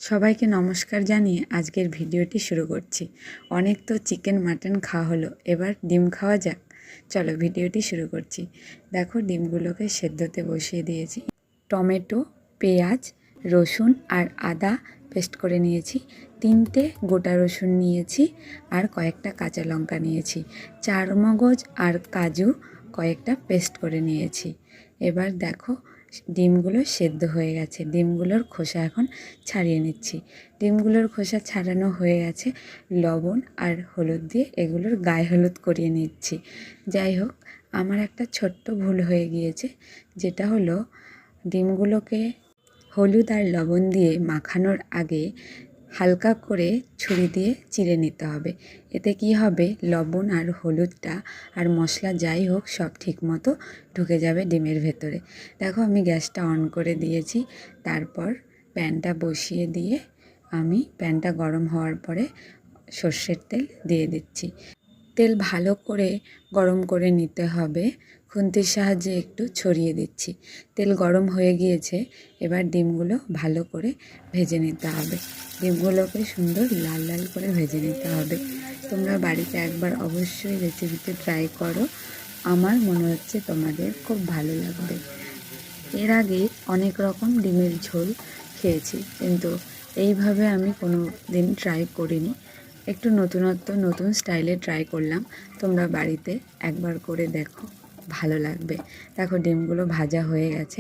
সবাইকে নমস্কার জানিয়ে আজকের ভিডিওটি শুরু করছি। অনেক তো চিকেন মাটন খাওয়া হলো, এবার ডিম খাওয়া যাক। চলো ভিডিওটি শুরু করছি। দেখো ডিমগুলোকে সেদ্ধতে বসিয়ে দিয়েছি। টমেটো, পেঁয়াজ, রসুন আর আদা পেস্ট করে নিয়েছি। 3টে গোটা রসুন নিয়েছি আর কয়েকটা কাঁচা লঙ্কা নিয়েছি। চারমগজ আর কাজু কয়েকটা পেস্ট করে নিয়েছি। এবার দেখো ডিমগুলো সেদ্ধ হয়ে গেছে। ডিমগুলোর খোসা এখন ছাড়িয়ে নিচ্ছি। ডিমগুলোর খোসা ছাড়ানো হয়ে গেছে। লবণ আর হলুদ দিয়ে এগুলোর গায়ে হলুদ করিয়ে নিচ্ছি। যাই হোক, আমার একটা ছোট্ট ভুল হয়ে গিয়েছে, যেটা হলো ডিমগুলোকে হলুদ আর লবণ দিয়ে মাখানোর আগে হালকা করে ছুরি দিয়ে চিড়ে নিতে হবে। এতে কি হবে, লবণ আর হলুদটা আর মশলা যাই হোক সব ঠিকমতো ঢুকে যাবে ডিমের ভেতরে। দেখো আমি গ্যাসটা অন করে দিয়েছি। তারপর প্যানটা বসিয়ে দিয়ে আমি প্যানটা গরম হওয়ার পরে সর্ষের তেল দিয়ে দিচ্ছি। তেল ভালো করে গরম করে নিতে হবে। খুন্তির সাহায্যে একটু ছড়িয়ে দিচ্ছি। তেল গরম হয়ে গিয়েছে। এবার ডিমগুলো ভালো করে ভেজে নিতে হবে। ডিমগুলোকে সুন্দর লাল লাল করে ভেজে নিতে হবে। তোমরা বাড়িতে একবার অবশ্যই রেসিপিতে ট্রাই করো। আমার মনে হচ্ছে তোমাদের খুব ভালো লাগবে। এর আগে অনেক রকম ডিমের ঝোল খেয়েছি, কিন্তু এইভাবে আমি কোনো দিন ট্রাই করিনি। একটু নতুনত্ব, নতুন স্টাইলে ট্রাই করলাম। তোমরা বাড়িতে একবার করে দেখো, ভালো লাগবে। দেখো ডিমগুলো ভাজা হয়ে গেছে।